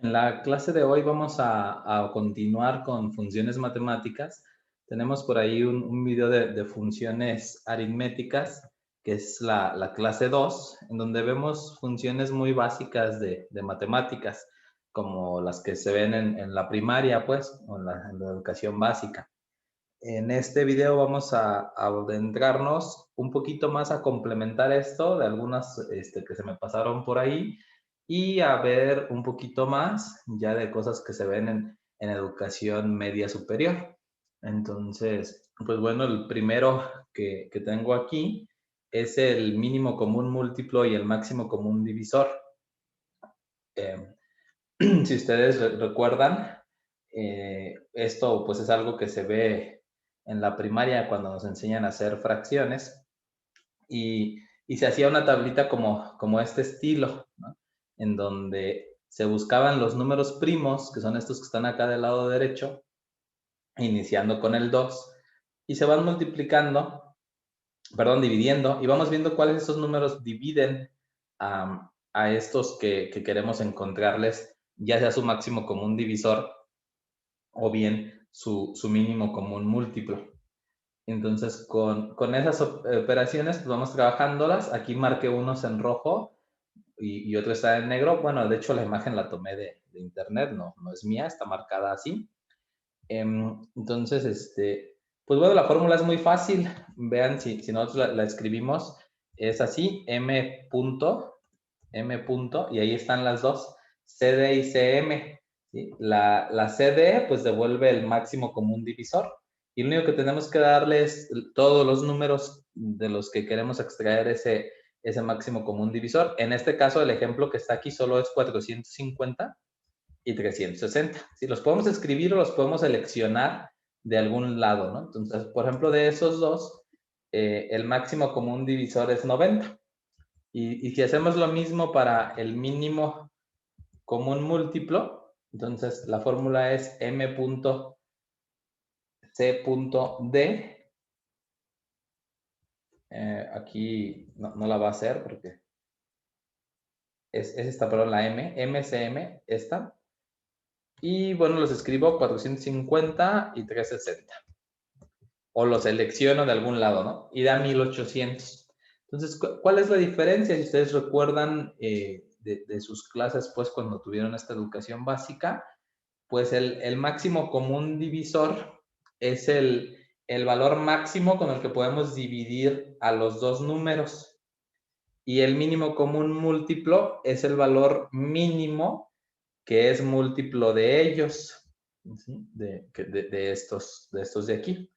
En la clase de hoy vamos a continuar con funciones matemáticas. Tenemos por ahí un video de funciones aritméticas, que es la clase 2, en donde vemos funciones muy básicas de matemáticas, como las que se ven en la primaria, pues, o en la educación básica. En este video vamos a adentrarnos un poquito más a complementar esto de algunas que se me pasaron por ahí y a ver un poquito más ya de cosas que se ven en educación media superior. Entonces, pues bueno, el primero que tengo aquí es el mínimo común múltiplo y el máximo común divisor. Eh, si ustedes recuerdan, esto pues es algo que se ve en la primaria cuando nos enseñan a hacer fracciones y se hacía una tablita como este estilo, ¿no? En donde se buscaban los números primos, que son estos que están acá del lado derecho, iniciando con el 2, y se van multiplicando, perdón, dividiendo, y vamos viendo cuáles de esos números dividen a estos que queremos encontrarles, ya sea su máximo común divisor o bien su mínimo común múltiplo. Entonces, con esas operaciones, pues vamos trabajándolas. Aquí marqué unos en rojo y otro está en negro. Bueno, de hecho, la imagen la tomé de internet, no es mía, está marcada así. Entonces, pues bueno, la fórmula es muy fácil. Vean, si nosotros la escribimos, es así, m punto, y ahí están las dos, CD y CM. ¿Sí? La CD, pues devuelve el máximo común divisor. Y lo único que tenemos que darle es todos los números de los que queremos extraer ese máximo común divisor. En este caso, el ejemplo que está aquí solo es 450 y 360. Si los podemos escribir o los podemos seleccionar de algún lado, ¿no? Entonces, por ejemplo, de esos dos, el máximo común divisor es 90. Y si hacemos lo mismo para el mínimo común múltiplo, entonces la fórmula es m.c.d. Aquí no la va a hacer porque es esta, perdón, la MCM, esta. Y bueno, los escribo 450 y 360. O lo selecciono de algún lado, ¿no? Y da 1800. Entonces, ¿cuál es la diferencia? Si ustedes recuerdan de sus clases, pues, cuando tuvieron esta educación básica, pues el máximo común divisor es el valor máximo con el que podemos dividir a los dos números. Y el mínimo común múltiplo es el valor mínimo que es múltiplo de ellos, ¿sí? de estos de aquí.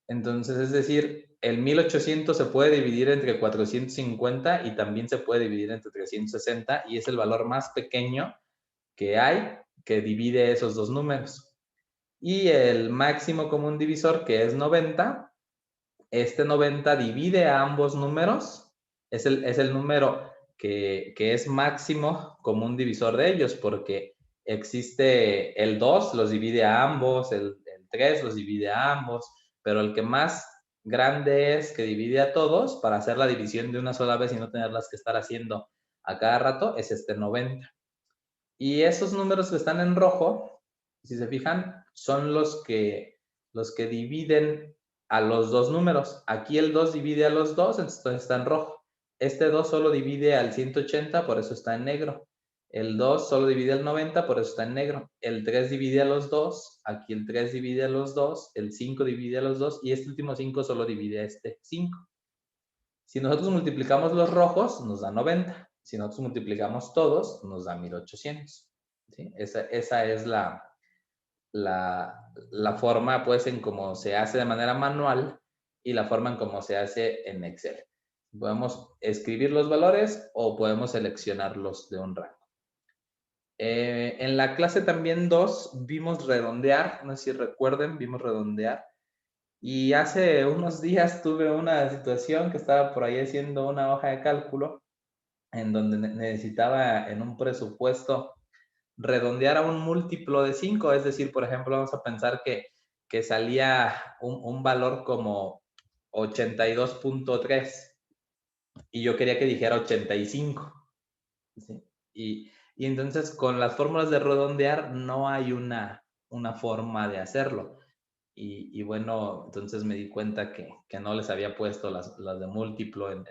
Entonces, es decir, el 1800 se puede dividir entre 450 y también se puede dividir entre 360 y es el valor más pequeño que hay que divide esos dos números. Y el máximo común divisor, que es 90, este 90 divide a ambos números, es el número que es máximo común divisor de ellos, porque existe el 2, los divide a ambos, el 3 los divide a ambos, pero el que más grande es que divide a todos para hacer la división de una sola vez y no tenerlas que estar haciendo a cada rato, es este 90. Y esos números que están en rojo, si se fijan, son los que dividen a los dos números. Aquí el 2 divide a los dos, entonces está en rojo. Este 2 solo divide al 180, por eso está en negro. El 2 solo divide al 90, por eso está en negro. El 3 divide a los dos, aquí el 3 divide a los dos, el 5 divide a los dos y este último 5 solo divide a este 5. Si nosotros multiplicamos los rojos, nos da 90. Si nosotros multiplicamos todos, nos da 1800. ¿Sí? Esa es la forma, pues, en cómo se hace de manera manual y la forma en cómo se hace en Excel. Podemos escribir los valores o podemos seleccionarlos de un rango. En la clase también 2 vimos redondear, no sé si recuerden, vimos redondear. Y hace unos días tuve una situación que estaba por ahí haciendo una hoja de cálculo en donde necesitaba en un presupuesto redondear a un múltiplo de 5, es decir, por ejemplo, vamos a pensar que salía un valor como 82.3 y yo quería que dijera 85. ¿Sí? Y entonces con las fórmulas de redondear no hay una forma de hacerlo. Y bueno, entonces me di cuenta que no les había puesto las de múltiplo en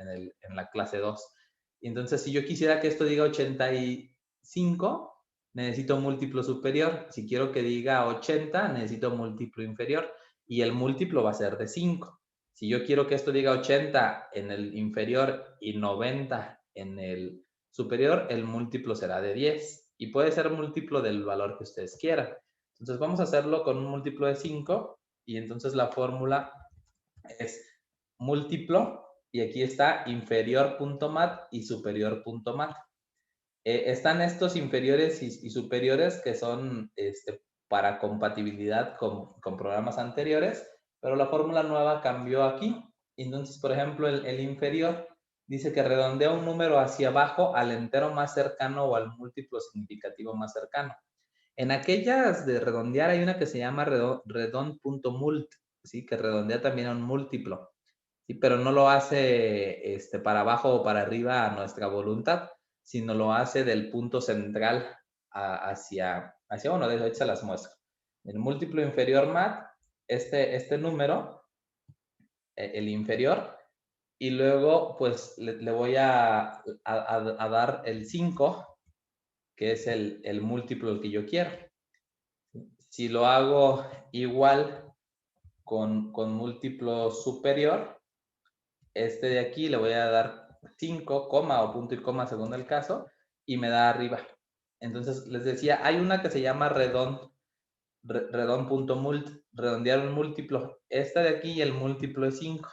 la clase 2. Y entonces si yo quisiera que esto diga 85, necesito múltiplo superior. Si quiero que diga 80, necesito múltiplo inferior. Y el múltiplo va a ser de 5. Si yo quiero que esto diga 80 en el inferior y 90 en el superior, el múltiplo será de 10. Y puede ser múltiplo del valor que ustedes quieran. Entonces vamos a hacerlo con un múltiplo de 5 y entonces la fórmula es múltiplo y aquí está inferior.mat y superior.mat. Están estos inferiores y superiores que son para compatibilidad con programas anteriores, pero la fórmula nueva cambió aquí. Entonces, por ejemplo, el inferior dice que redondea un número hacia abajo al entero más cercano o al múltiplo significativo más cercano. En aquellas de redondear hay una que se llama redond.mult, ¿sí? Que redondea también a un múltiplo, ¿sí? Pero no lo hace para abajo o para arriba a nuestra voluntad, sino lo hace del punto central hacia bueno, de hecho se las muestro. El múltiplo inferior mat, este número, el inferior, y luego pues le voy a dar el 5, que es el múltiplo el que yo quiero. Si lo hago igual con múltiplo superior, este de aquí le voy a dar 5, coma o punto y coma según el caso, y me da arriba. Entonces les decía, hay una que se llama redond.mult, redondear un múltiplo. Esta de aquí, el múltiplo es 5.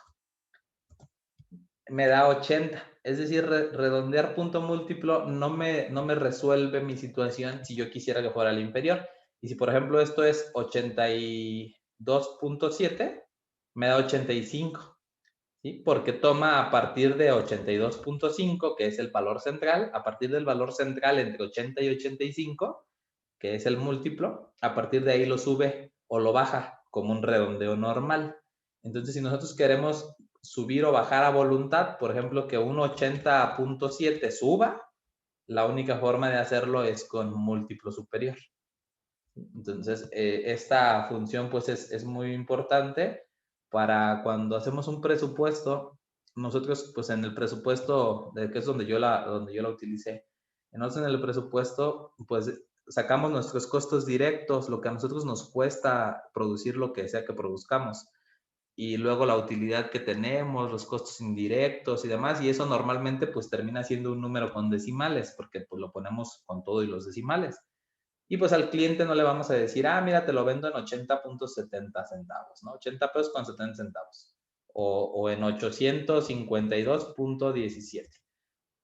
Me da 80. Es decir, redondear punto múltiplo no me resuelve mi situación si yo quisiera que fuera al inferior. Y si, por ejemplo, esto es 82.7, me da 85, ¿sí? Porque toma a partir de 82.5, que es el valor central, a partir del valor central entre 80 y 85, que es el múltiplo, a partir de ahí lo sube o lo baja como un redondeo normal. Entonces, si nosotros queremos subir o bajar a voluntad, por ejemplo, que un 80.7 suba, la única forma de hacerlo es con múltiplo superior. Entonces, esta función pues es muy importante para cuando hacemos un presupuesto. Nosotros pues en el presupuesto, que es donde yo la utilicé, entonces en el presupuesto pues sacamos nuestros costos directos, lo que a nosotros nos cuesta producir lo que sea que produzcamos, y luego la utilidad que tenemos, los costos indirectos y demás, y eso normalmente pues termina siendo un número con decimales, porque pues lo ponemos con todo y los decimales. Y pues al cliente no le vamos a decir, ah, mira, te lo vendo en 80.70 centavos, ¿no? 80 pesos con 70 centavos. O en 852.17.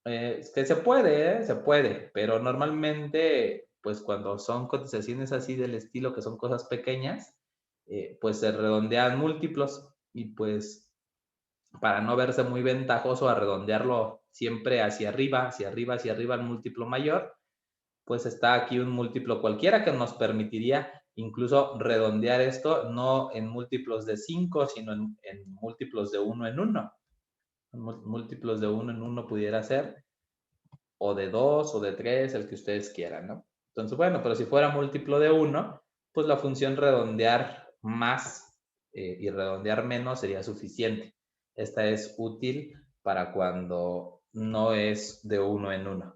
Es que se puede, se puede, pero normalmente, pues cuando son cotizaciones así del estilo, que son cosas pequeñas, pues se redondean múltiplos y pues para no verse muy ventajoso a redondearlo siempre hacia arriba, hacia arriba, hacia arriba, el múltiplo mayor, pues está aquí un múltiplo cualquiera que nos permitiría incluso redondear esto no en múltiplos de 5, sino en múltiplos de 1 en 1. Múltiplos de 1 en 1 pudiera ser, o de 2 o de 3, el que ustedes quieran, ¿no? Entonces, bueno, pero si fuera múltiplo de 1, pues la función redondear más y redondear menos sería suficiente. Esta es útil para cuando no es de 1 en 1.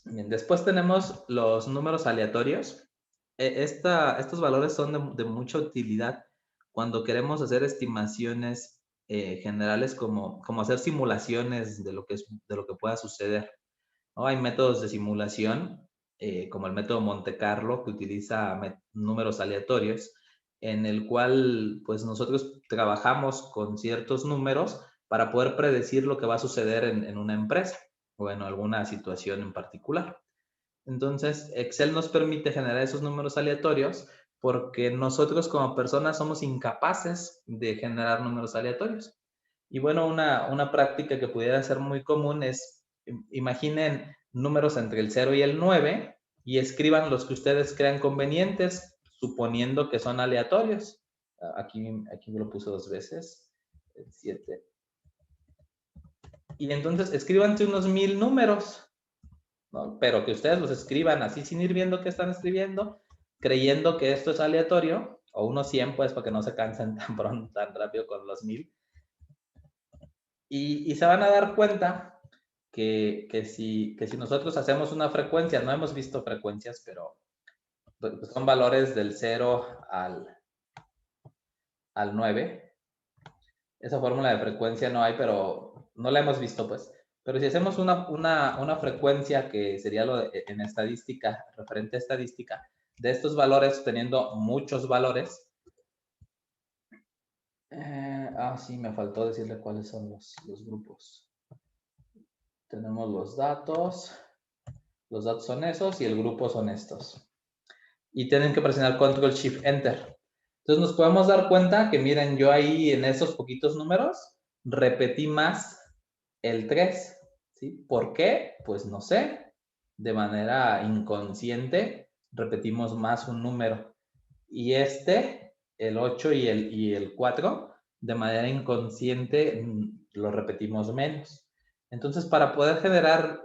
Bien, después tenemos los números aleatorios. Estos valores son de mucha utilidad cuando queremos hacer estimaciones generales, como hacer simulaciones de lo que pueda suceder, ¿no? Hay métodos de simulación, como el método Monte Carlo, que utiliza números aleatorios, en el cual pues nosotros trabajamos con ciertos números para poder predecir lo que va a suceder en una empresa o en alguna situación en particular. Entonces, Excel nos permite generar esos números aleatorios porque nosotros como personas somos incapaces de generar números aleatorios. Y bueno, una práctica que pudiera ser muy común es, imaginen números entre el 0 y el 9 y escriban los que ustedes crean convenientes, suponiendo que son aleatorios. Aquí lo puse 2 veces, el 7. Y entonces escríbanse unos 1000 números. ¿no? Pero que ustedes los escriban así sin ir viendo qué están escribiendo, creyendo que esto es aleatorio, o unos 100, pues, para que no se cansen tan pronto, tan rápido con los 1000. Y se van a dar cuenta que si nosotros hacemos una frecuencia, no hemos visto frecuencias, pero pues son valores del 0 al 9. Esa fórmula de frecuencia no hay, pero no la hemos visto, pues. Pero si hacemos una frecuencia que sería en estadística, referente a estadística, de estos valores teniendo muchos valores. Sí, me faltó decirle cuáles son los grupos. Tenemos los datos son esos y el grupo son estos. Y tienen que presionar Control Shift Enter. Entonces nos podemos dar cuenta que miren, yo ahí en esos poquitos números repetí más el 3. ¿Sí? ¿Por qué? Pues no sé. De manera inconsciente repetimos más un número. Y el 8 y el 4, de manera inconsciente lo repetimos menos. Entonces, para poder generar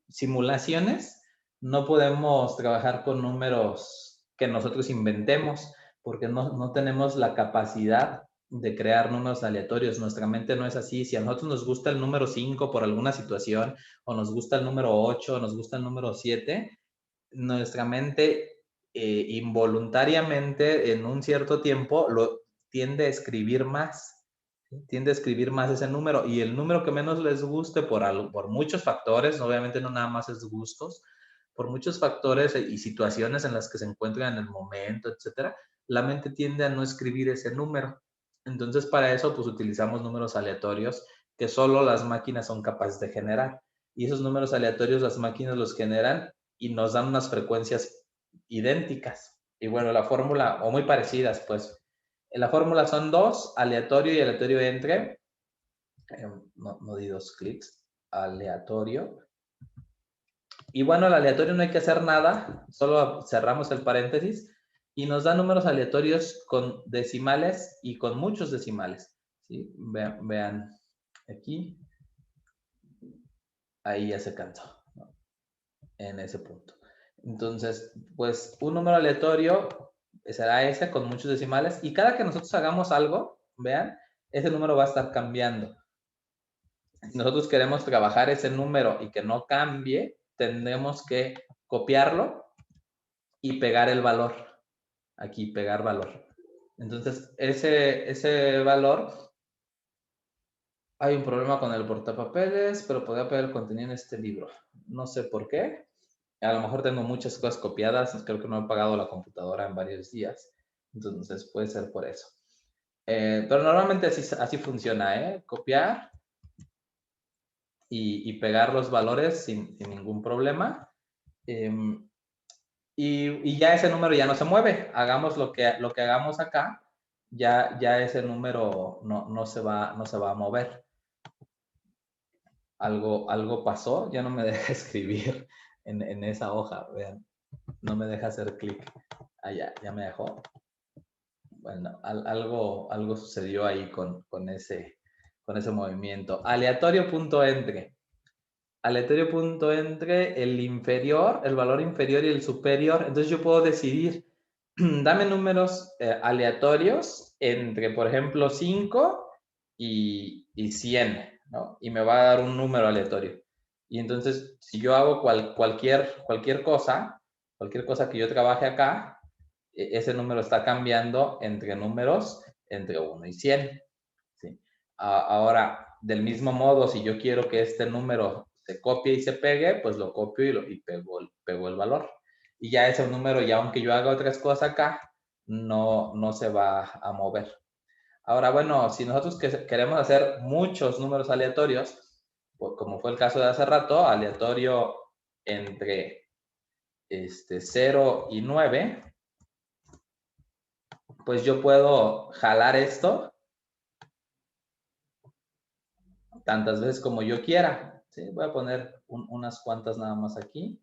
simulaciones, no podemos trabajar con números que nosotros inventemos, porque no tenemos la capacidad de crear números aleatorios. Nuestra mente no es así. Si a nosotros nos gusta el número 5 por alguna situación, o nos gusta el número 8, o nos gusta el número 7, nuestra mente involuntariamente en un cierto tiempo lo tiende a escribir más. Tiende a escribir más ese número, y el número que menos les guste por muchos factores, obviamente no nada más es gustos, por muchos factores y situaciones en las que se encuentran en el momento, etcétera, la mente tiende a no escribir ese número. Entonces, para eso, pues utilizamos números aleatorios que solo las máquinas son capaces de generar. Y esos números aleatorios las máquinas los generan y nos dan unas frecuencias idénticas. Y bueno, la fórmula, o muy parecidas, pues. La fórmula son 2, aleatorio y aleatorio entre. No di 2 clics. Aleatorio. Y bueno, el aleatorio no hay que hacer nada, solo cerramos el paréntesis y nos da números aleatorios con decimales y con muchos decimales. ¿Sí? Vean aquí. Ahí ya se cansó, ¿no? En ese punto. Entonces, pues un número aleatorio será ese con muchos decimales, y cada que nosotros hagamos algo, vean, ese número va a estar cambiando. Si nosotros queremos trabajar ese número y que no cambie, tendremos que copiarlo y pegar el valor. Aquí, pegar valor. Entonces, ese valor, hay un problema con el portapapeles, pero podría pegar el contenido en este libro. No sé por qué. A lo mejor tengo muchas cosas copiadas, creo que no he pagado la computadora en varios días, entonces puede ser por eso. Pero normalmente así funciona, ¿eh? Copiar y pegar los valores sin ningún problema. Y ya ese número ya no se mueve. Hagamos lo que hagamos acá, ya ese número no se va a mover. Algo pasó, ya no me deja escribir en esa hoja, vean. No me deja hacer clic. Ya me dejó. Bueno, algo sucedió ahí con ese movimiento. Aleatorio.entre. Aleatorio.entre, el inferior, el valor inferior y el superior. Entonces yo puedo decidir, dame números aleatorios entre, por ejemplo, 5 y 100, ¿no? Y me va a dar un número aleatorio. Y entonces, si yo hago cualquier cosa que yo trabaje acá, ese número está cambiando entre números entre 1 y 100. ¿Sí? Ahora, del mismo modo, si yo quiero que este número se copie y se pegue, pues lo copio y pego el valor. Y ya ese número, ya aunque yo haga otras cosas acá, no se va a mover. Ahora, bueno, si nosotros queremos hacer muchos números aleatorios, pues, como fue el caso de hace rato, aleatorio entre 0 y 9, pues yo puedo jalar esto tantas veces como yo quiera. ¿Sí? Voy a poner unas cuantas nada más aquí.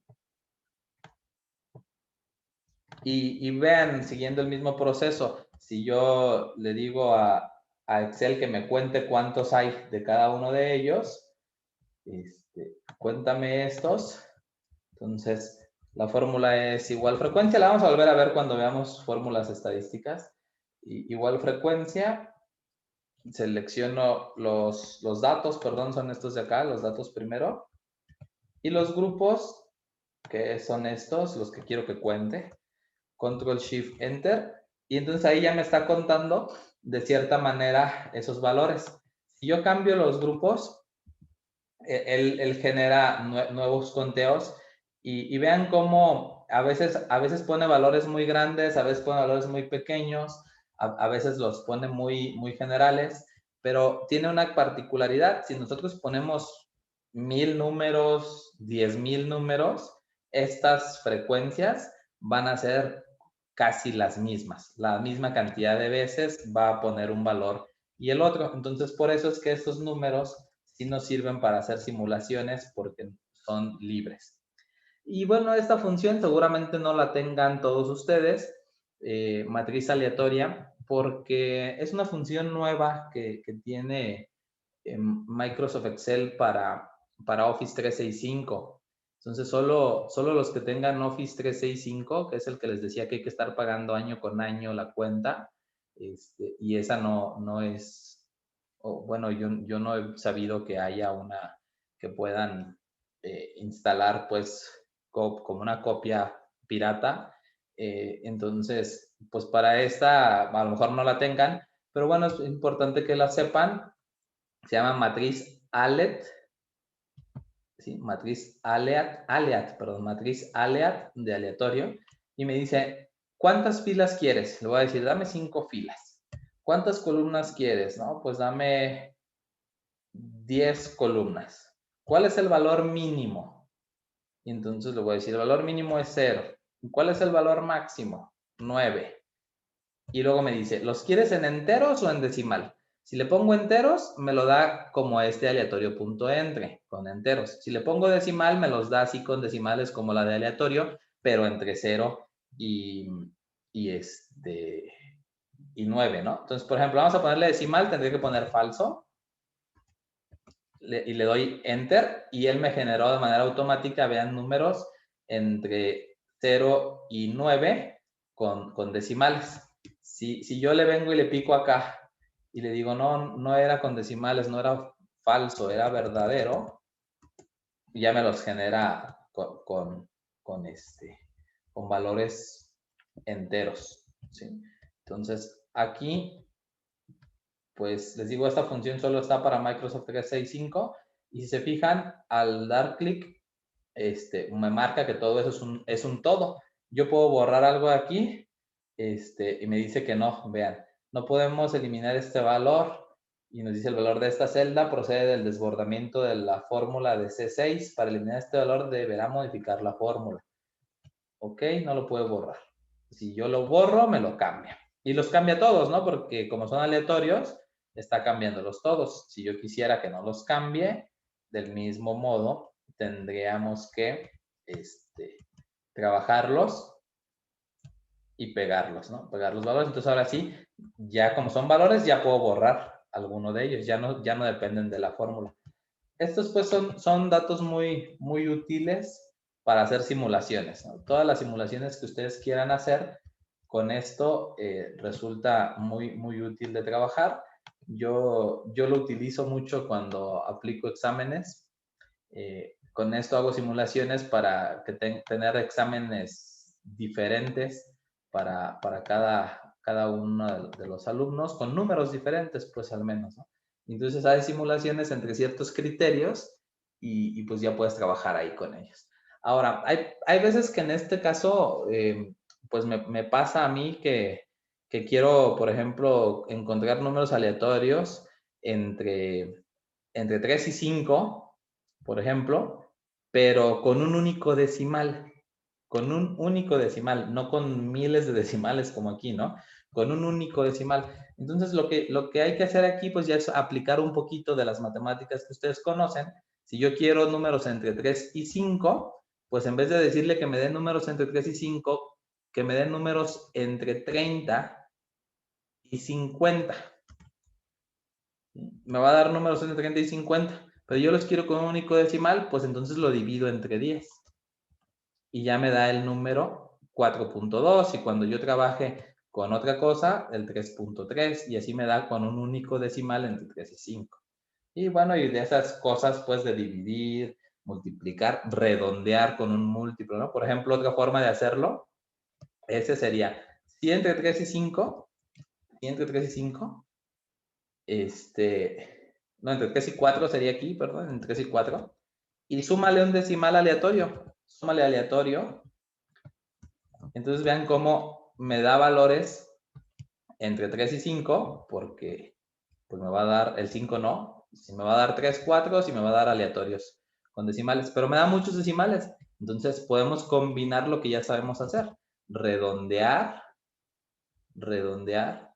Y vean, siguiendo el mismo proceso, si yo le digo a Excel que me cuente cuántos hay de cada uno de ellos, cuéntame estos. Entonces, la fórmula es igual frecuencia. La vamos a volver a ver cuando veamos fórmulas estadísticas. Igual frecuencia. Selecciono los datos, perdón, son estos de acá, los datos primero. Y los grupos, que son estos, los que quiero que cuente. Control Shift Enter. Y entonces ahí ya me está contando de cierta manera esos valores. Si yo cambio los grupos, él genera nuevos conteos y vean cómo a veces pone valores muy grandes, a veces pone valores muy pequeños, a veces los pone muy generales, pero tiene una particularidad. Si nosotros ponemos 1000 números, 10,000 números, estas frecuencias van a ser casi las mismas. La misma cantidad de veces va a poner un valor y el otro. Entonces, por eso es que estos números sí nos sirven para hacer simulaciones porque son libres. Y bueno, esta función seguramente no la tengan todos ustedes, matriz aleatoria, porque es una función nueva que tiene Microsoft Excel para Office 365. Entonces, solo los que tengan Office 365, que es el que les decía que hay que estar pagando año con año la cuenta, y esa no es, bueno, yo no he sabido que haya una que puedan instalar, pues, como una copia pirata. Entonces, pues para esta, a lo mejor no la tengan, pero bueno, es importante que la sepan. Se llama matriz ALET, ¿sí? Matriz matriz ALEAT de aleatorio, y me dice, ¿cuántas filas quieres? Le voy a decir, dame 5 filas. ¿Cuántas columnas quieres? No, pues dame 10 columnas. ¿Cuál es el valor mínimo? Y entonces le voy a decir, el valor mínimo es 0. ¿Cuál es el valor máximo? 9. Y luego me dice, ¿los quieres en enteros o en decimal? Si le pongo enteros, me lo da como este aleatorio punto entre, con enteros. Si le pongo decimal, me los da así con decimales como la de aleatorio, pero entre 0 y 9, ¿no? Entonces, por ejemplo, vamos a ponerle decimal, tendría que poner falso. Y le doy enter y él me generó de manera automática, vean, números entre 0 y 9 con decimales. Si yo le vengo y le pico acá y le digo, no era con decimales, no era falso, era verdadero, ya me los genera con valores enteros, ¿sí? Entonces, aquí, pues les digo, esta función solo está para Microsoft 365 y si se fijan, al dar clic, me marca que todo eso es un todo. Yo puedo borrar algo aquí, y me dice que no, vean, no podemos eliminar este valor y nos dice el valor de esta celda procede del desbordamiento de la fórmula de C6. Para eliminar este valor deberá modificar la fórmula. Ok, no lo puedo borrar. Si yo lo borro, me lo cambia. Y los cambia todos, ¿no? Porque como son aleatorios, está cambiándolos todos. Si yo quisiera que no los cambie, del mismo modo, tendríamos que trabajarlos y pegarlos, ¿no? Pegar los valores. Entonces ahora sí, ya como son valores, ya puedo borrar alguno de ellos. Ya no dependen de la fórmula. Estos pues son datos muy útiles para hacer simulaciones, ¿no? Todas las simulaciones que ustedes quieran hacer, con esto resulta muy útil de trabajar. Yo lo utilizo mucho cuando aplico exámenes. Con esto hago simulaciones para tener exámenes diferentes para cada uno de los alumnos, con números diferentes, pues al menos, ¿no? Entonces hay simulaciones entre ciertos criterios y pues ya puedes trabajar ahí con ellos. Ahora, hay veces que en este caso, pues me pasa a mí que quiero, por ejemplo, encontrar números aleatorios entre 3 y 5, por ejemplo, pero con un único decimal. Con un único decimal, no con miles de decimales como aquí, ¿no? Con un único decimal. Entonces, lo que hay que hacer aquí, pues ya es aplicar un poquito de las matemáticas que ustedes conocen. Si yo quiero números entre 3 y 5, pues en vez de decirle que me den números entre 3 y 5, que me den números entre 30 y 50. Me va a dar números entre 30 y 50, Pero yo los quiero con un único decimal, pues entonces lo divido entre 10. Y ya me da el número 4.2. Y cuando yo trabaje con otra cosa, el 3.3. Y así me da con un único decimal entre 3 y 5. Y bueno, y de esas cosas, pues de dividir, multiplicar, redondear con un múltiplo, ¿no? Por ejemplo, otra forma de hacerlo, ese sería, si entre 3 y 5, si entre 3 y 5, no, entre 3 y 4 sería aquí, perdón, entre 3 y 4, y súmale un decimal aleatorio, súmale aleatorio, entonces vean cómo me da valores entre 3 y 5, porque pues me va a dar el 5 no, si me va a dar 3, 4, si me va a dar aleatorios con decimales, pero me da muchos decimales, entonces podemos combinar lo que ya sabemos hacer, redondear, redondear,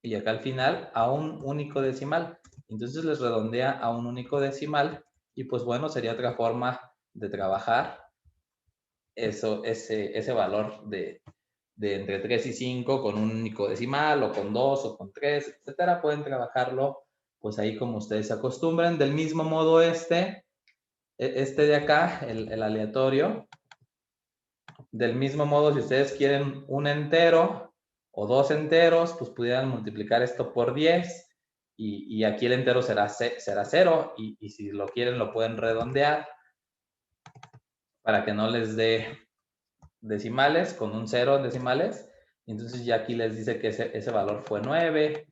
y acá al final a un único decimal, entonces les redondea a un único decimal, y pues bueno, sería otra forma de trabajar ese valor de entre 3 y 5 con un único decimal, o con 2, o con 3, etcétera. Pueden trabajarlo pues ahí como ustedes se acostumbren. Del mismo modo este de acá, el aleatorio, del mismo modo si ustedes quieren un entero o dos enteros, pues pudieran multiplicar esto por 10 y aquí el entero será 0 y si lo quieren lo pueden redondear para que no les dé decimales, con un 0 en decimales. Entonces ya aquí les dice que ese valor fue 9.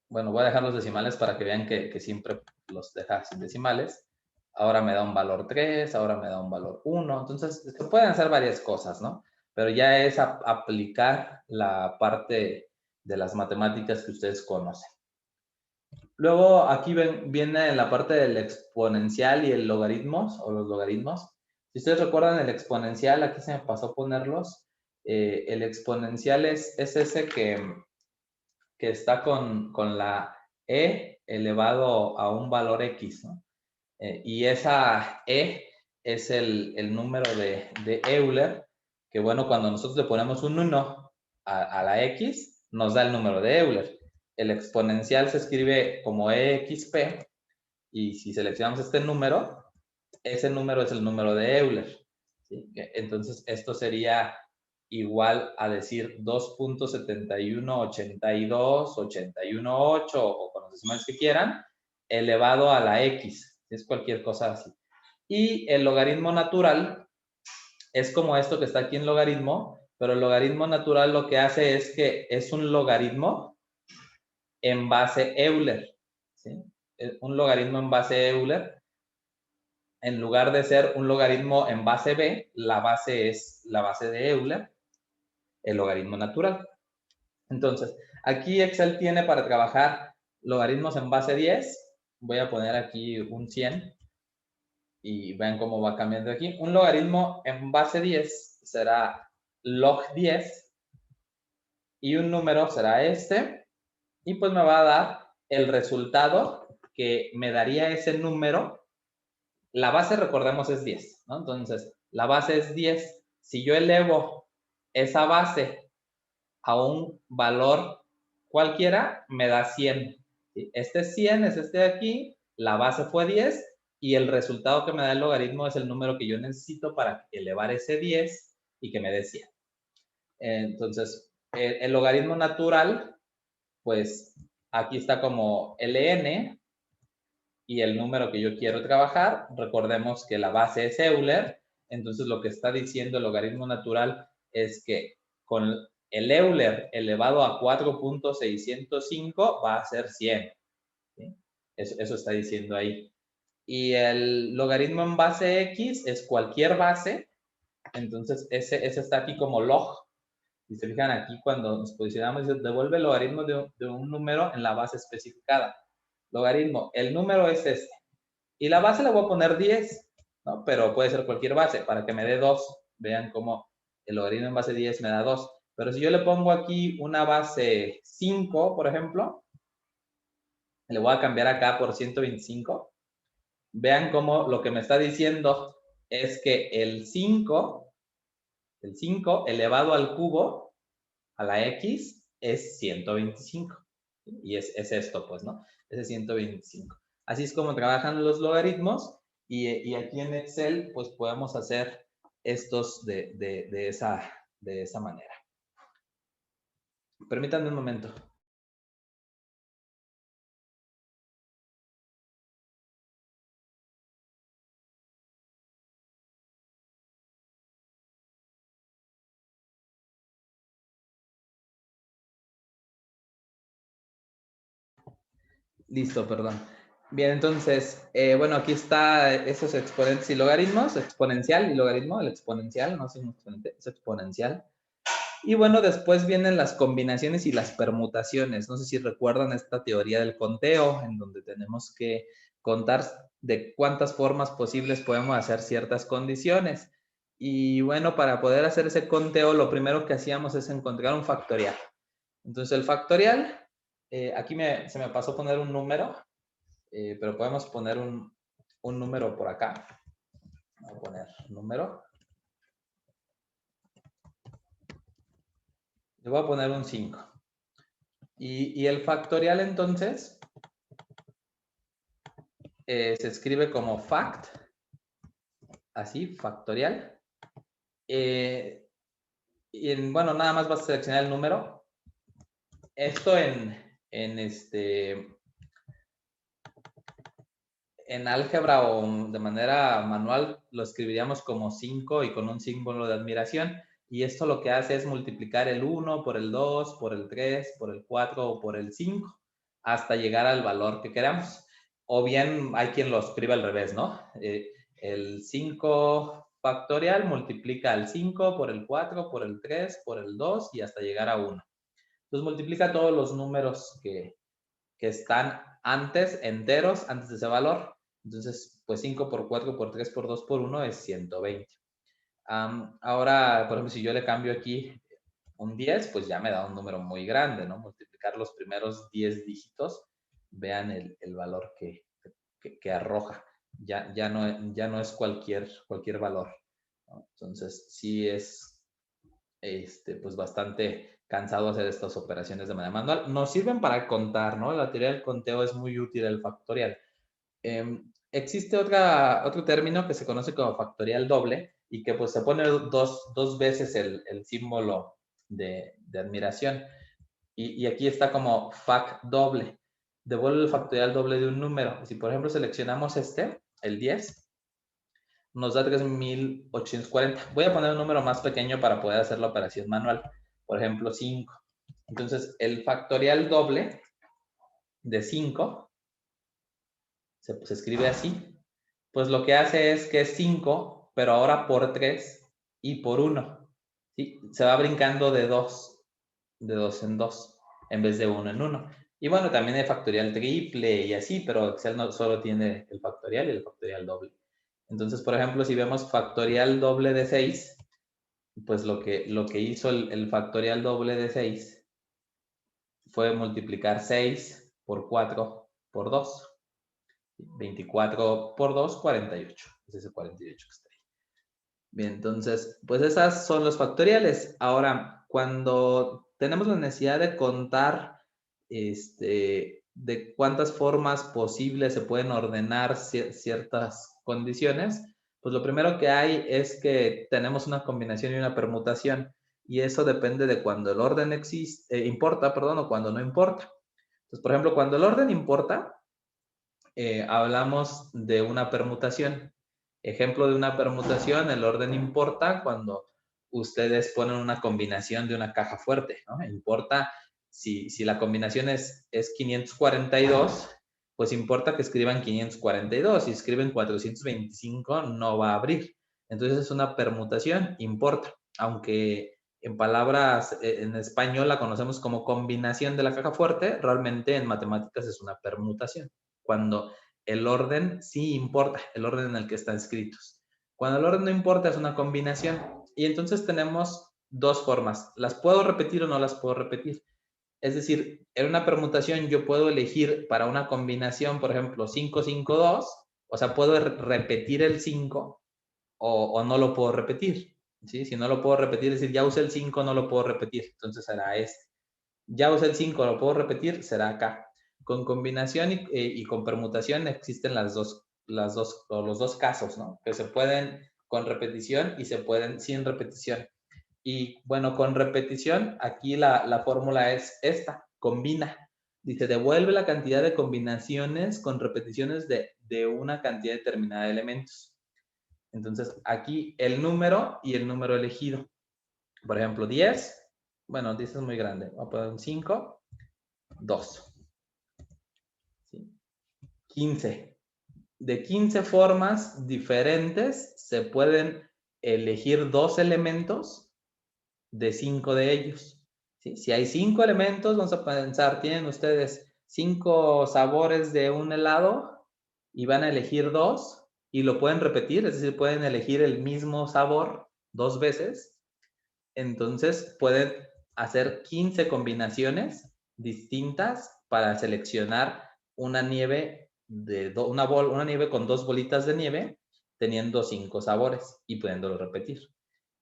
Bueno, voy a dejar los decimales para que vean que siempre los deja sin decimales. Ahora me da un valor 3, ahora me da un valor 1. Entonces, se pueden hacer varias cosas, ¿no? Pero ya es aplicar la parte de las matemáticas que ustedes conocen. Luego, aquí viene la parte del exponencial y el logaritmos, o los logaritmos. Si ustedes recuerdan el exponencial, aquí se me pasó a ponerlos. El exponencial es ese que está con la e elevado a un valor x, ¿no? Y esa e es el número de Euler, que bueno, cuando nosotros le ponemos un 1 a la x, nos da el número de Euler. El exponencial se escribe como exp, y si seleccionamos este número, ese número es el número de Euler, ¿sí? Entonces, esto sería igual a decir 2.718281.8 o con los decimales que quieran, elevado a la x, es cualquier cosa así. Y el logaritmo natural es como esto que está aquí en logaritmo, pero el logaritmo natural lo que hace es que es un logaritmo en base Euler, ¿sí? Un logaritmo en base Euler. En lugar de ser un logaritmo en base b, la base es la base de Euler, el logaritmo natural. Entonces, aquí Excel tiene para trabajar logaritmos en base 10. Voy a poner aquí un 100 y vean cómo va cambiando aquí. Un logaritmo en base 10 será log 10 y un número será este, y pues me va a dar el resultado que me daría ese número. La base, recordemos, es 10, ¿no? Entonces, la base es 10. Si yo elevo esa base a un valor cualquiera, me da 100. Este es 100, es este de aquí, la base fue 10 y el resultado que me da el logaritmo es el número que yo necesito para elevar ese 10 y que me dé 100. Entonces, el logaritmo natural, pues aquí está como ln y el número que yo quiero trabajar. Recordemos que la base es Euler, entonces lo que está diciendo el logaritmo natural es que con el Euler elevado a 4.605 va a ser 100. ¿Sí? Eso está diciendo ahí. Y el logaritmo en base X es cualquier base, entonces ese está aquí como log. Si se fijan aquí, cuando nos posicionamos, devuelve el logaritmo de un número en la base especificada. Logaritmo, el número es este. Y la base le voy a poner 10, ¿no? Pero puede ser cualquier base para que me dé 2. Vean cómo el logaritmo en base 10 me da 2. Pero si yo le pongo aquí una base 5, por ejemplo, le voy a cambiar acá por 125. Vean cómo lo que me está diciendo es que el 5 elevado al cubo, a la x, es 125. Y es esto, pues, ¿no? Ese 125. Así es como trabajan los logaritmos y aquí en Excel, pues, podemos hacer estos de esa manera. Permítanme un momento. Listo, perdón. Bien, entonces, bueno, aquí está esos exponentes y logaritmos, exponencial y logaritmo, el exponencial, no es un exponente, es exponencial. Y bueno, después vienen las combinaciones y las permutaciones. No sé si recuerdan esta teoría del conteo, en donde tenemos que contar de cuántas formas posibles podemos hacer ciertas condiciones. Y bueno, para poder hacer ese conteo, lo primero que hacíamos es encontrar un factorial. Entonces, el factorial, aquí se me pasó poner un número, pero podemos poner un número por acá. Voy a poner número. Le voy a poner un 5. Y el factorial, entonces, se escribe como fact, así, factorial. Bueno, nada más vas a seleccionar el número. Esto en álgebra o de manera manual lo escribiríamos como 5 y con un símbolo de admiración. Y esto lo que hace es multiplicar el 1 por el 2, por el 3, por el 4 o por el 5, hasta llegar al valor que queramos. O bien hay quien lo escribe al revés, ¿no? El 5 factorial multiplica el 5 por el 4, por el 3, por el 2 y hasta llegar a 1. Entonces multiplica todos los números que están antes, enteros, antes de ese valor. Entonces, pues 5 por 4 por 3 por 2 por 1 es 120. Ahora, por ejemplo, si yo le cambio aquí un 10, pues ya me da un número muy grande, ¿no? Multiplicar los primeros 10 dígitos, vean el valor que arroja. Ya no es cualquier valor, ¿no? Entonces, sí es pues bastante cansado hacer estas operaciones de manera manual. Nos sirven para contar, ¿no? La teoría del conteo es muy útil, el factorial. Existe otro término que se conoce como factorial doble y que pues se pone dos veces el símbolo de admiración. Y aquí está como fac doble. Devuelve el factorial doble de un número. Si por ejemplo seleccionamos el 10, nos da 3.840. Voy a poner un número más pequeño para poder hacer la operación manual. Por ejemplo, 5. Entonces, el factorial doble de 5 se escribe así. Pues lo que hace es que es 5, pero ahora por 3 y por 1. ¿Sí? Se va brincando de 2 en 2, en vez de 1 en 1. Y bueno, también hay factorial triple y así, pero Excel no solo tiene el factorial y el factorial doble. Entonces, por ejemplo, si vemos factorial doble de 6, pues lo que hizo el factorial doble de 6 fue multiplicar 6 por 4 por 2. 24 por 2, 48. Es ese 48 que está ahí. Bien, entonces, pues esas son los factoriales. Ahora, cuando tenemos la necesidad de contar de cuántas formas posibles se pueden ordenar ciertas condiciones, pues lo primero que hay es que tenemos una combinación y una permutación, y eso depende de cuando el orden importa, perdón, o cuando no importa. Entonces, por ejemplo, cuando el orden importa, hablamos de una permutación. Ejemplo de una permutación, el orden importa cuando ustedes ponen una combinación de una caja fuerte, ¿no? Importa si la combinación es 542, pues importa que escriban 542. Si escriben 425, no va a abrir. Entonces es una permutación, importa. Aunque en palabras, en español la conocemos como combinación de la caja fuerte, realmente en matemáticas es una permutación. Cuando el orden sí importa, el orden en el que están escritos. Cuando el orden no importa, es una combinación. Y entonces tenemos dos formas. ¿Las puedo repetir o no las puedo repetir? Es decir, en una permutación yo puedo elegir para una combinación, por ejemplo, 5, 5, 2, o sea, puedo repetir el 5 o no lo puedo repetir. ¿Sí? Si no lo puedo repetir, es decir, ya usé el 5, no lo puedo repetir. Entonces será este. Ya usé el 5, lo puedo repetir, será acá. Con combinación y con permutación existen los dos casos, ¿no? Que se pueden con repetición y se pueden sin repetición. Y bueno, con repetición, aquí la fórmula es esta, combina. Dice, devuelve la cantidad de combinaciones con repeticiones de una cantidad determinada de elementos. Entonces, aquí el número y el número elegido. Por ejemplo, 10, bueno, 10 es muy grande. Voy a poner un 5, 2. ¿Sí? 15. De 15 formas diferentes se pueden elegir 2 elementos de 5 de ellos. ¿Sí? Si hay 5 elementos, vamos a pensar, tienen ustedes 5 sabores de un helado y van a elegir 2 y lo pueden repetir, es decir, pueden elegir el mismo sabor 2 veces. Entonces pueden hacer 15 combinaciones distintas para seleccionar una nieve una nieve con 2 bolitas de nieve teniendo 5 sabores y pudiéndolo repetir.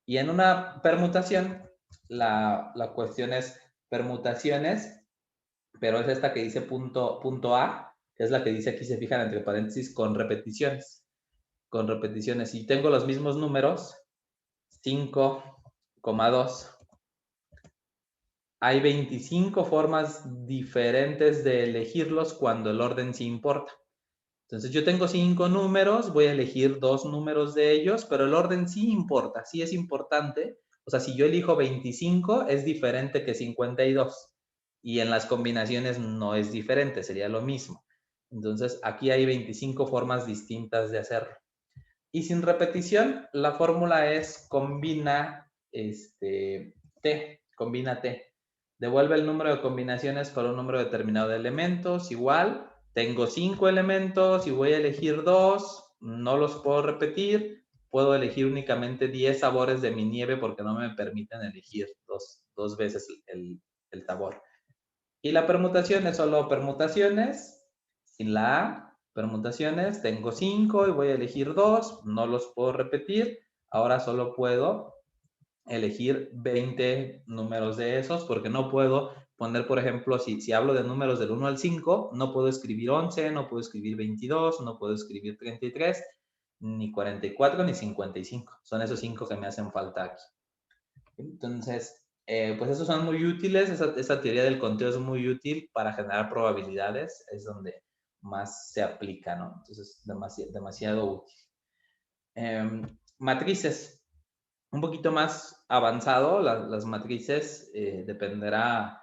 Y en una permutación, la cuestión es permutaciones, pero es esta que dice punto A, que es la que dice aquí, se fijan entre paréntesis, con repeticiones. Con repeticiones. Y tengo los mismos números, 5,2. Hay 25 formas diferentes de elegirlos cuando el orden sí importa. Entonces yo tengo 5 números, voy a elegir 2 números de ellos, pero el orden sí importa, sí es importante. O sea, si yo elijo 25 es diferente que 52 y en las combinaciones no es diferente, sería lo mismo. Entonces aquí hay 25 formas distintas de hacerlo. Y sin repetición, la fórmula es combina combina T. Devuelve el número de combinaciones por un número determinado de elementos, igual. Tengo 5 elementos y voy a elegir 2, no los puedo repetir, puedo elegir únicamente 10 sabores de mi nieve porque no me permiten elegir dos veces el sabor. Y la permutación es solo permutaciones, sin la A, permutaciones, tengo 5 y voy a elegir 2, no los puedo repetir, ahora solo puedo elegir 20 números de esos porque no puedo poner, por ejemplo, si hablo de números del 1 al 5, no puedo escribir 11, no puedo escribir 22, no puedo escribir 33, ni 44, ni 55. Son esos 5 que me hacen falta aquí. Entonces, pues esos son muy útiles, esa teoría del conteo es muy útil para generar probabilidades, es donde más se aplica, ¿no? Entonces, demasiado útil. Matrices, un poquito más avanzado, las matrices dependerá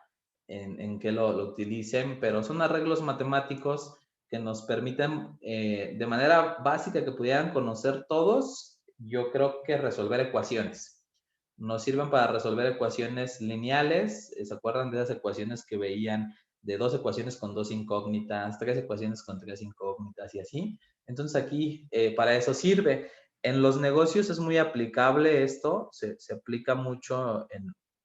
en qué lo utilicen, pero son arreglos matemáticos que nos permiten de manera básica que pudieran conocer todos, yo creo que resolver ecuaciones. Nos sirven para resolver ecuaciones lineales, ¿se acuerdan de esas ecuaciones que veían de 2 ecuaciones con 2 incógnitas, 3 ecuaciones con 3 incógnitas y así? Entonces aquí para eso sirve. En los negocios es muy aplicable esto, se aplica mucho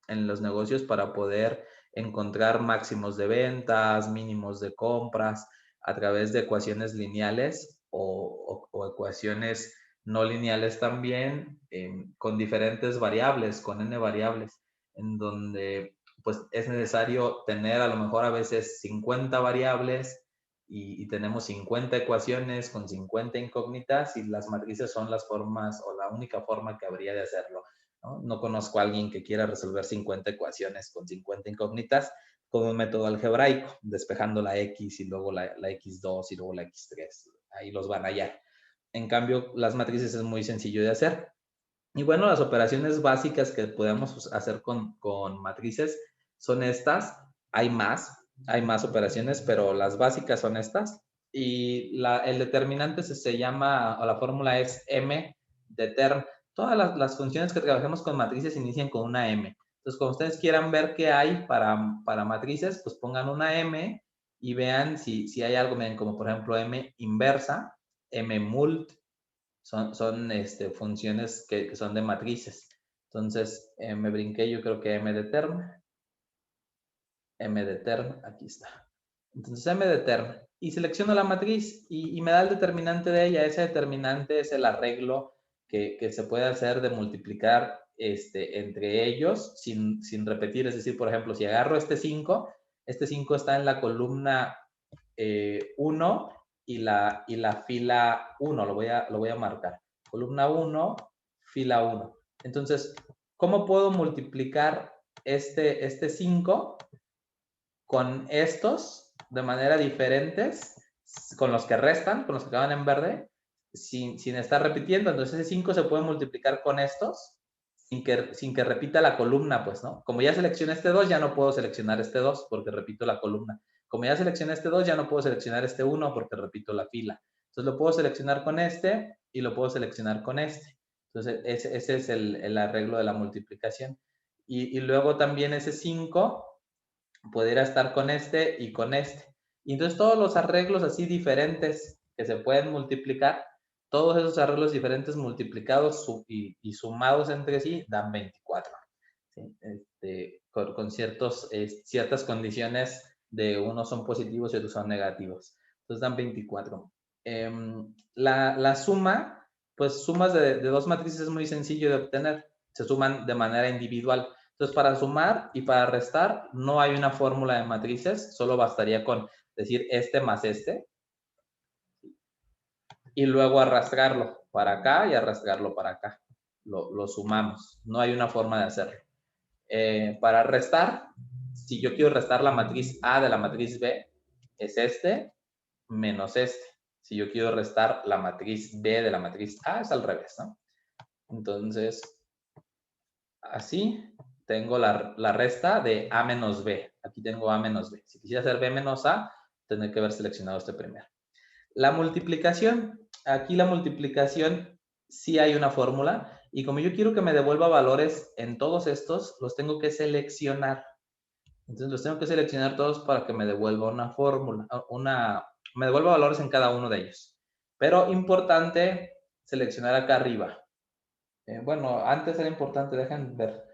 en los negocios para poder encontrar máximos de ventas, mínimos de compras a través de ecuaciones lineales o ecuaciones no lineales también, con diferentes variables, con n variables, en donde pues es necesario tener a lo mejor a veces 50 variables y tenemos 50 ecuaciones con 50 incógnitas y las matrices son las formas o la única forma que habría de hacerlo, ¿no? No conozco a alguien que quiera resolver 50 ecuaciones con 50 incógnitas con un método algebraico, despejando la X y luego la X2 y luego la X3. Ahí los van a hallar. En cambio, las matrices es muy sencillo de hacer. Y bueno, las operaciones básicas que podemos hacer con matrices son estas. Hay más operaciones, pero las básicas son estas. Y el determinante se llama, o la fórmula es M determ. Todas las funciones que trabajemos con matrices inician con una M. Entonces, cuando ustedes quieran ver qué hay para matrices, pues pongan una M y vean si hay algo, miren, como por ejemplo M inversa, M mult, son funciones que son de matrices. Entonces, me brinqué, yo creo que M de term, aquí está. Entonces, M de term. Y selecciono la matriz y me da el determinante de ella. Ese determinante es el arreglo que se puede hacer de multiplicar entre ellos sin repetir. Es decir, por ejemplo, si agarro este 5 está en la columna 1 y la fila 1, lo voy a marcar. Columna 1, fila 1. Entonces, ¿cómo puedo multiplicar este 5 con estos de manera diferentes, con los que restan, con los que acaban en verde, sin estar repitiendo? Entonces ese 5 se puede multiplicar con estos sin que repita la columna, pues, ¿no? Como ya seleccioné este 2, ya no puedo seleccionar este 2 porque repito la columna. Como ya seleccioné este 2, ya no puedo seleccionar este 1 porque repito la fila. Entonces lo puedo seleccionar con este y lo puedo seleccionar con este. Entonces ese es el arreglo de la multiplicación. Y luego también ese 5 pudiera estar con este y con este. Y entonces todos los arreglos así diferentes que se pueden multiplicar, todos esos arreglos diferentes multiplicados y sumados entre sí dan 24. ¿Sí? Con ciertas condiciones de unos son positivos y otros son negativos. Entonces dan 24. La suma, pues sumas de dos matrices es muy sencillo de obtener. Se suman de manera individual. Entonces, para sumar y para restar no hay una fórmula de matrices, solo bastaría con decir este más este y luego arrastrarlo para acá y arrastrarlo para acá. Lo sumamos, no hay una forma de hacerlo. Para restar, si yo quiero restar la matriz A de la matriz B, es este menos este. Si yo quiero restar la matriz B de la matriz A, es al revés, ¿no? Entonces, así tengo la resta de A menos B. Aquí tengo A menos B. Si quisiera hacer B menos A, tendré que haber seleccionado este primero. La multiplicación. Aquí la multiplicación sí hay una fórmula. Y como yo quiero que me devuelva valores en todos estos, los tengo que seleccionar. Entonces los tengo que seleccionar todos para que me devuelva una fórmula. Me devuelva valores en cada uno de ellos. Pero importante seleccionar acá arriba. Bueno, antes era importante, dejen ver.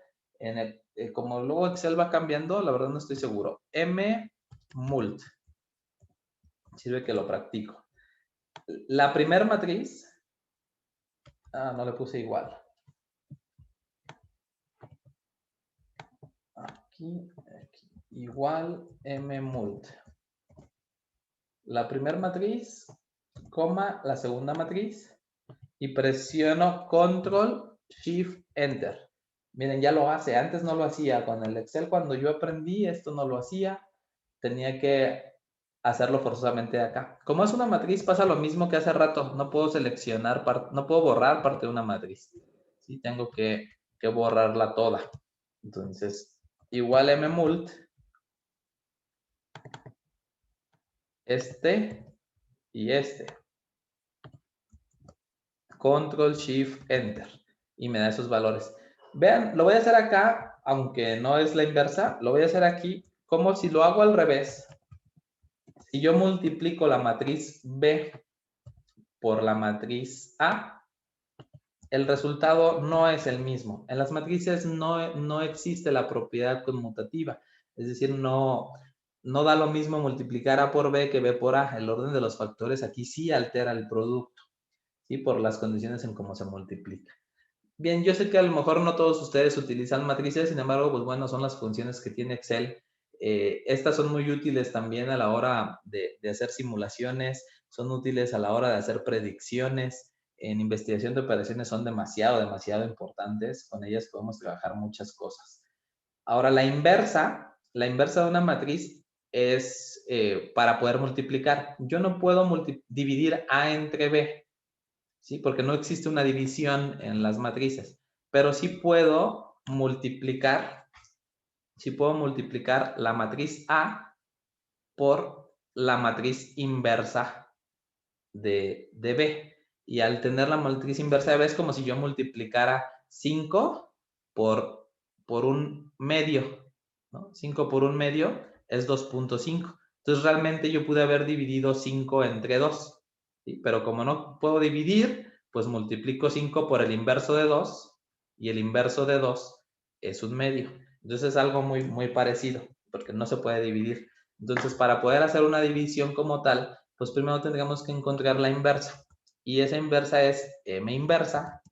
Como luego Excel va cambiando, la verdad no estoy seguro. mmult. Sirve que lo practico. La primera matriz. No le puse igual. Aquí. Igual mmult. La primera matriz, coma, la segunda matriz. Y presiono Control, Shift, Enter. Miren, ya lo hace. Antes no lo hacía. Con el Excel, cuando yo aprendí, esto no lo hacía. Tenía que hacerlo forzosamente acá. Como es una matriz, pasa lo mismo que hace rato. No puedo seleccionar, no puedo borrar parte de una matriz. ¿Sí? Tengo que borrarla toda. Entonces, igual mmult. Este y este. Control, Shift, Enter. Y me da esos valores. Vean, lo voy a hacer acá, aunque no es la inversa. Lo voy a hacer aquí, como si lo hago al revés. Si yo multiplico la matriz B por la matriz A, el resultado no es el mismo. En las matrices no existe la propiedad conmutativa. Es decir, no da lo mismo multiplicar A por B que B por A. El orden de los factores aquí sí altera el producto, ¿sí? Por las condiciones en cómo se multiplica. Bien, yo sé que a lo mejor no todos ustedes utilizan matrices, sin embargo, pues bueno, son las funciones que tiene Excel. Estas son muy útiles también a la hora de hacer simulaciones, son útiles a la hora de hacer predicciones. En investigación de operaciones son demasiado importantes. Con ellas podemos trabajar muchas cosas. Ahora, la inversa de una matriz es para poder multiplicar. Yo no puedo dividir A entre B, ¿sí? Porque no existe una división en las matrices, pero sí puedo multiplicar la matriz A por la matriz inversa de B. Y al tener la matriz inversa de B es como si yo multiplicara 5 por un medio, ¿no? 5 por un medio es 2.5. Entonces realmente yo pude haber dividido 5 entre 2. ¿Sí? Pero como no puedo dividir, pues multiplico 5 por el inverso de 2 y el inverso de 2 es un medio. Entonces es algo muy parecido porque no se puede dividir. Entonces para poder hacer una división como tal, pues primero tendríamos que encontrar la inversa. Y esa inversa es M inversa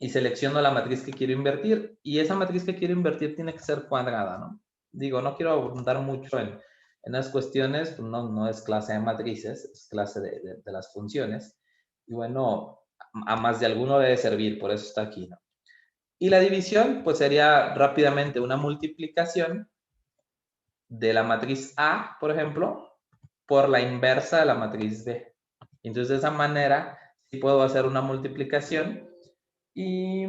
y selecciono la matriz que quiero invertir. Y esa matriz que quiero invertir tiene que ser cuadrada, ¿no? Digo, no quiero abundar mucho en las cuestiones, pues no es clase de matrices, es clase de las funciones. Y bueno, a más de alguno debe servir, por eso está aquí, ¿no? Y la división, pues sería rápidamente una multiplicación de la matriz A, por ejemplo, por la inversa de la matriz B. Entonces, de esa manera, sí puedo hacer una multiplicación y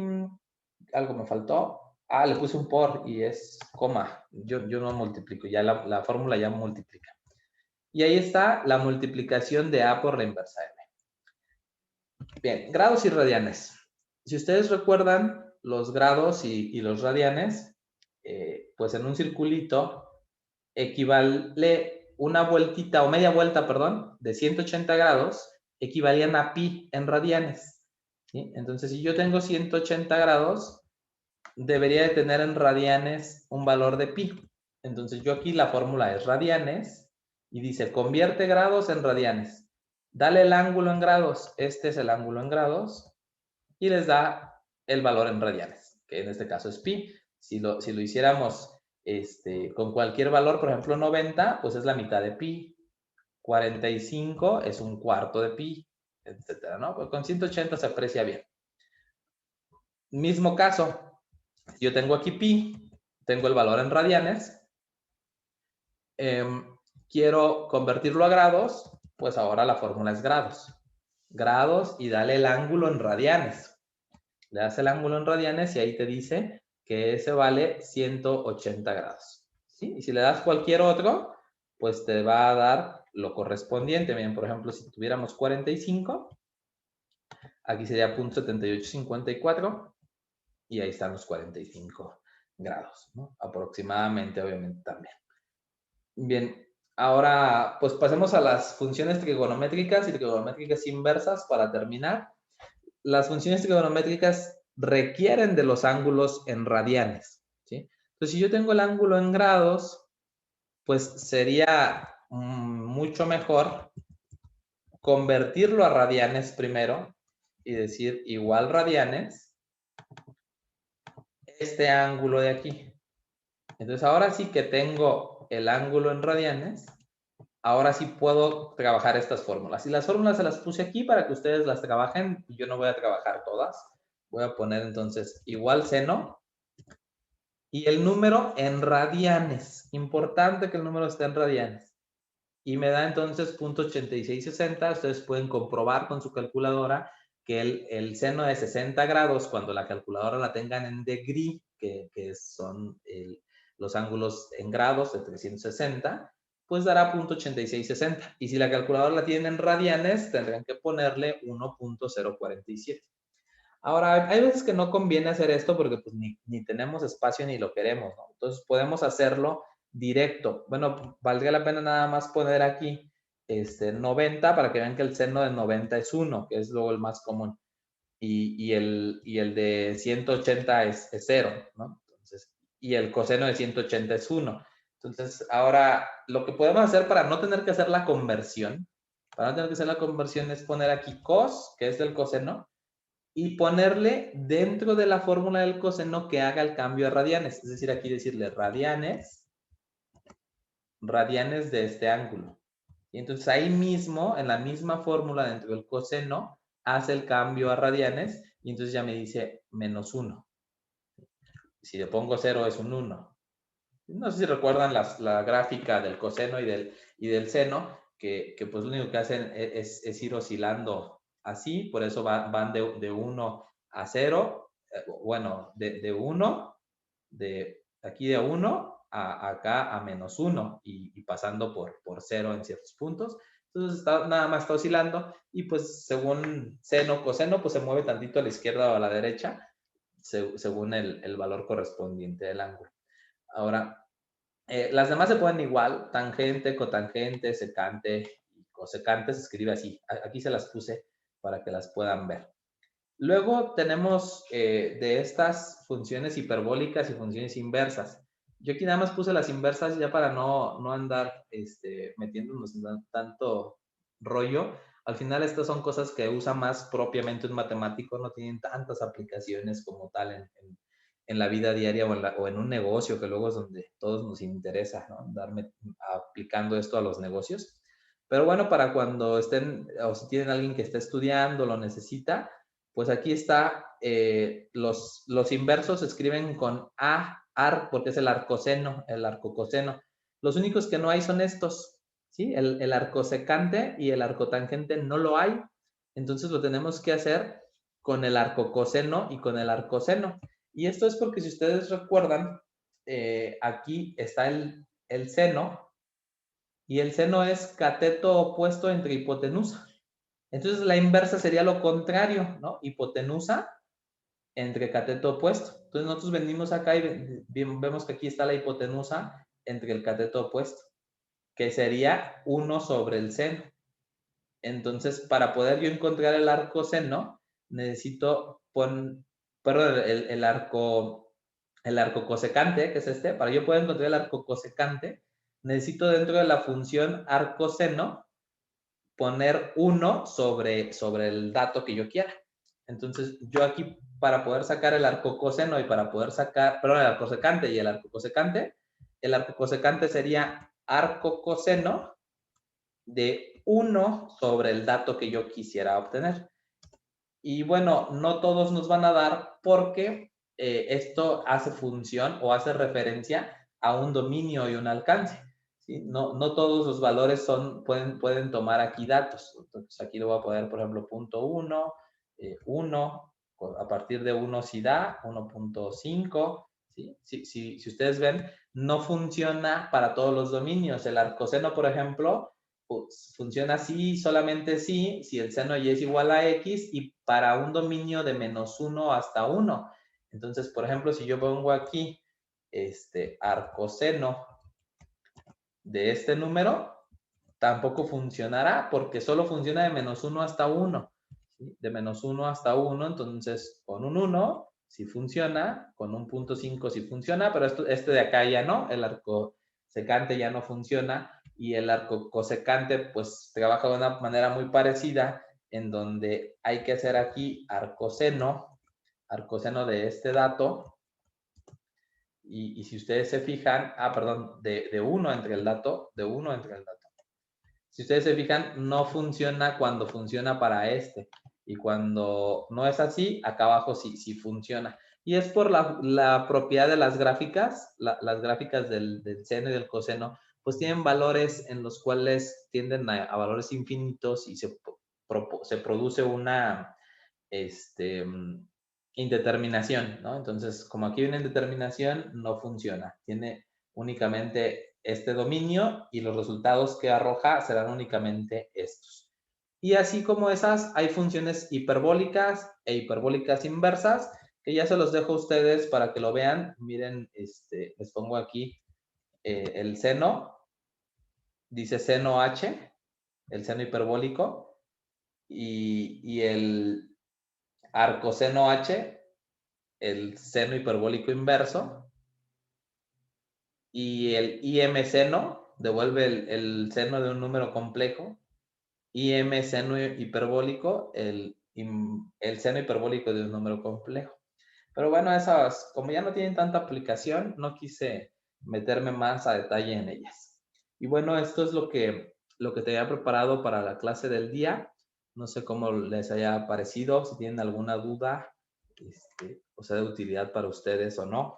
algo me faltó. Ah, le puse un por y es coma. Yo no multiplico, ya la fórmula ya multiplica. Y ahí está la multiplicación de A por la inversa de B. Bien, grados y radianes. Si ustedes recuerdan, los grados y los radianes, pues en un circulito equivale una vueltita o media vuelta, perdón, de 180 grados, equivalían a pi en radianes. ¿Sí? Entonces, si yo tengo 180 grados, debería de tener en radianes un valor de pi. Entonces, yo aquí la fórmula es radianes y dice, convierte grados en radianes. Dale el ángulo en grados. Este es el ángulo en grados y les da el valor en radianes, que en este caso es pi. Si lo hiciéramos con cualquier valor, por ejemplo 90, pues es la mitad de pi. 45 es un cuarto de pi, etcétera, ¿no? Pues con 180 se aprecia bien. Mismo caso, yo tengo aquí pi, tengo el valor en radianes, quiero convertirlo a grados, pues ahora la fórmula es grados. Grados y dale el ángulo en radianes. Le das el ángulo en radianes y ahí te dice que ese vale 180 grados. ¿Sí? Y si le das cualquier otro, pues te va a dar lo correspondiente. Bien, por ejemplo, si tuviéramos 45, aquí sería 0.7854 y ahí están los 45 grados, ¿no? Aproximadamente, obviamente, también. Bien, ahora pues pasemos a las funciones trigonométricas y trigonométricas inversas para terminar. Las funciones trigonométricas requieren de los ángulos en radianes, ¿sí? Entonces, si yo tengo el ángulo en grados, pues sería mucho mejor convertirlo a radianes primero y decir igual radianes este ángulo de aquí. Entonces, ahora sí que tengo el ángulo en radianes, ahora sí puedo trabajar estas fórmulas. Y las fórmulas se las puse aquí para que ustedes las trabajen. Yo no voy a trabajar todas. Voy a poner entonces igual seno y el número en radianes. Importante que el número esté en radianes. Y me da entonces 0.8660. Ustedes pueden comprobar con su calculadora que el seno de 60 grados, cuando la calculadora la tengan en degree, que son los ángulos en grados de 360, pues dará 0.8660. Y si la calculadora la tienen en radianes, tendrán que ponerle 1.047. Ahora, hay veces que no conviene hacer esto porque pues ni tenemos espacio ni lo queremos, ¿no? Entonces podemos hacerlo directo. Bueno, valdría la pena nada más poner aquí 90 para que vean que el seno de 90 es 1, que es luego el más común. Y el de 180 es 0, ¿no? Entonces, y el coseno de 180 es 1. Entonces, ahora lo que podemos hacer para no tener que hacer la conversión, es poner aquí cos, que es del coseno, y ponerle dentro de la fórmula del coseno que haga el cambio a radianes. Es decir, aquí decirle radianes de este ángulo. Y entonces ahí mismo, en la misma fórmula dentro del coseno, hace el cambio a radianes y entonces ya me dice menos 1. Si le pongo 0 es un 1. No sé si recuerdan la gráfica del coseno y del seno, que pues lo único que hacen es ir oscilando así, por eso van de 1 a 0, bueno, de 1, de aquí de 1 a acá a menos 1 y pasando por 0 en ciertos puntos. Entonces nada más está oscilando y pues según seno, coseno, pues se mueve tantito a la izquierda o a la derecha, según el valor correspondiente del ángulo. Ahora, las demás se ponen igual, tangente, cotangente, secante y cosecante se escribe así. Aquí se las puse para que las puedan ver. Luego tenemos de estas funciones hiperbólicas y funciones inversas. Yo aquí nada más puse las inversas ya para no andar metiéndonos en tanto rollo. al final estas son cosas que usa más propiamente un matemático, no tienen tantas aplicaciones como tal en la vida diaria o en un negocio, que luego es donde todos nos interesa, ¿no? Darme aplicando esto a los negocios. Pero bueno, para cuando estén, o si tienen alguien que está estudiando, lo necesita, pues aquí está, los inversos se escriben con ar, porque es el arcoseno, el arcocoseno. Los únicos que no hay son estos, ¿sí? El arcosecante y el arcotangente no lo hay, entonces lo tenemos que hacer con el arcocoseno y con el arcoseno. Y esto es porque si ustedes recuerdan, aquí está el seno, y el seno es cateto opuesto entre hipotenusa. Entonces la inversa sería lo contrario, ¿no? Hipotenusa entre cateto opuesto. Entonces nosotros venimos acá y vemos que aquí está la hipotenusa entre el cateto opuesto, que sería 1 sobre el seno. Entonces, para poder yo encontrar el arco seno, necesito el arco cosecante, que es este. Para yo poder encontrar el arco cosecante, necesito dentro de la función arco seno poner 1 sobre el dato que yo quiera. Entonces, yo aquí, para poder sacar el arco coseno y para poder sacar, perdón, el arco secante y el arco cosecante sería arco coseno de 1 sobre el dato que yo quisiera obtener. Y bueno, no todos nos van a dar porque esto hace función o hace referencia a un dominio y un alcance. ¿Sí? No todos los valores pueden tomar aquí datos. Entonces aquí lo voy a poner, por ejemplo, punto 1, 1, a partir de 1 sí da, 1.5. ¿Sí? Si ustedes ven, no funciona para todos los dominios. El arcoseno, por ejemplo, pues, funciona así, solamente si el seno y es igual a x y para un dominio de -1 hasta 1. Entonces, por ejemplo, si yo pongo aquí arcoseno de este número, tampoco funcionará porque solo funciona de -1 hasta 1. ¿Sí? De -1 hasta 1, entonces con un 1 sí funciona, con un punto 5 sí funciona, pero este de acá ya no, el arco secante ya no funciona y el arco cosecante pues trabaja de una manera muy parecida en donde hay que hacer aquí arcoseno de este dato y si ustedes se fijan, perdón, de 1 entre el dato, de 1 entre el dato. Si ustedes se fijan, no funciona cuando funciona para este. Y cuando no es así, acá abajo sí funciona. Y es por la propiedad de las gráficas, las gráficas del seno y del coseno, pues tienen valores en los cuales tienden a valores infinitos y se produce una indeterminación, ¿no? Entonces, como aquí hay una indeterminación, no funciona. Tiene únicamente este dominio y los resultados que arroja serán únicamente estos. Y así como esas, hay funciones hiperbólicas e hiperbólicas inversas, que ya se los dejo a ustedes para que lo vean. Miren, les pongo aquí el seno, dice seno h, el seno hiperbólico, y el arcoseno h, el seno hiperbólico inverso, y el IM seno devuelve el seno de un número complejo, IM seno hiperbólico, el seno hiperbólico de un número complejo. Pero bueno, esas, como ya no tienen tanta aplicación, no quise meterme más a detalle en ellas. Y bueno, esto es lo que te había preparado para la clase del día. No sé cómo les haya parecido, si tienen alguna duda, o sea de utilidad para ustedes o no.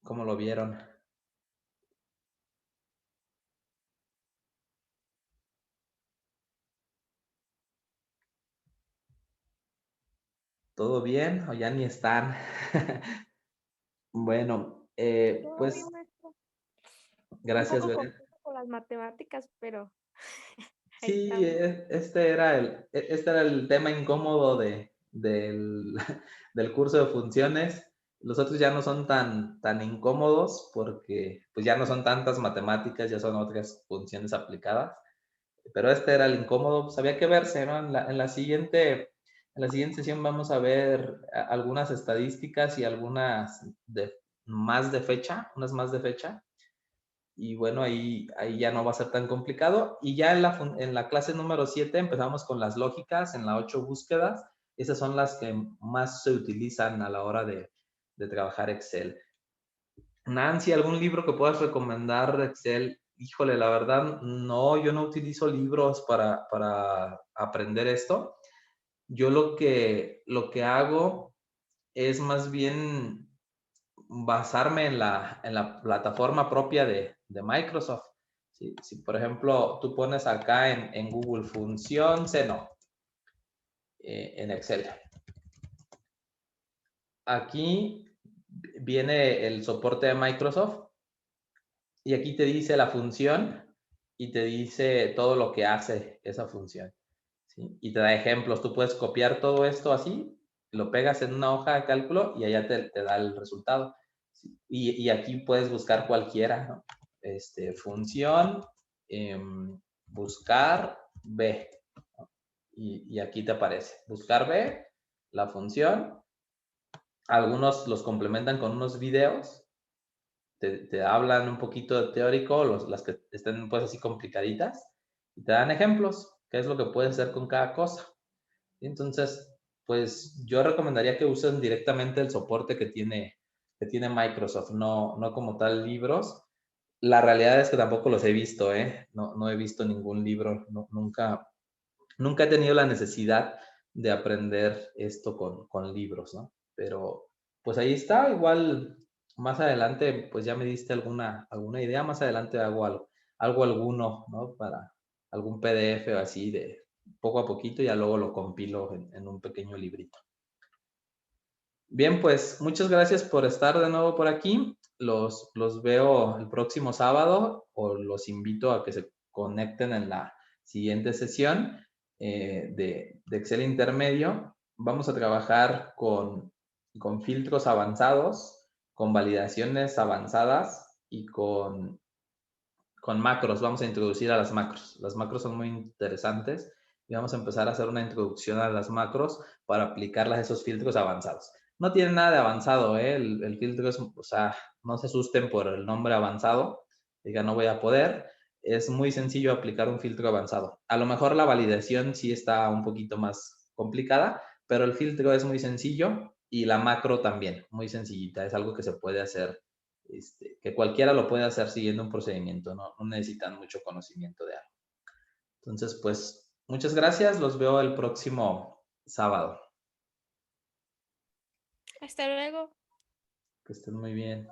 ¿Cómo lo vieron? ¿Todo bien o ya ni están? Bueno, Todo pues bien, maestro. Un gracias, poco Belén. confuso con las matemáticas, pero ahí Sí, estamos. este era el tema incómodo del, del curso de funciones. Los otros ya no son tan incómodos porque pues ya no son tantas matemáticas, ya son otras funciones aplicadas. Pero este era el incómodo, pues había que verse, ¿no? En la siguiente sesión vamos a ver algunas estadísticas y algunas más de fecha, unas más de fecha. y bueno, ahí ya no va a ser tan complicado. Y ya en la clase número 7 empezamos con las lógicas, en la 8 búsquedas. Esas son las que más se utilizan a la hora de trabajar Excel. Nancy, ¿algún libro que puedas recomendar de Excel? Híjole, la verdad, no, yo no utilizo libros para aprender esto. Yo lo que hago es más bien basarme en la plataforma propia de Microsoft. Si, por ejemplo, tú pones acá en Google función seno en Excel. Aquí viene el soporte de Microsoft y aquí te dice la función y te dice todo lo que hace esa función. ¿Sí? Y te da ejemplos. Tú puedes copiar todo esto así, lo pegas en una hoja de cálculo y allá te da el resultado. ¿Sí? Y aquí puedes buscar cualquiera, ¿no? Función, buscar B. ¿No? Y aquí te aparece. Buscar B, la función. Algunos los complementan con unos videos. Te hablan un poquito de teórico, las que estén pues así complicaditas, y te dan ejemplos, qué es lo que puedes hacer con cada cosa. Entonces, pues yo recomendaría que usen directamente el soporte que tiene Microsoft, no como tal libros. La realidad es que tampoco los he visto, ¿eh? No he visto ningún libro, nunca he tenido la necesidad de aprender esto con libros, ¿no? Pero pues ahí está, igual más adelante, pues ya me diste alguna idea, más adelante hago alguno, ¿no? Para algún PDF o así de poco a poquito, y ya luego lo compilo en un pequeño librito. Bien, pues muchas gracias por estar de nuevo por aquí. Los veo el próximo sábado o los invito a que se conecten en la siguiente sesión de Excel intermedio. Vamos a trabajar con filtros avanzados, con validaciones avanzadas y con macros. Vamos a introducir a las macros. Las macros son muy interesantes y vamos a empezar a hacer una introducción a las macros para aplicarlas a esos filtros avanzados. No tiene nada de avanzado, ¿eh? El filtro es, o sea, no se asusten por el nombre avanzado, diga no voy a poder. Es muy sencillo aplicar un filtro avanzado. A lo mejor la validación sí está un poquito más complicada, pero el filtro es muy sencillo y la macro también, muy sencillita. Es algo que se puede hacer, que cualquiera lo puede hacer siguiendo un procedimiento, no necesitan mucho conocimiento de algo. Entonces, pues, muchas gracias. Los veo el próximo sábado. Hasta luego. Que estén muy bien.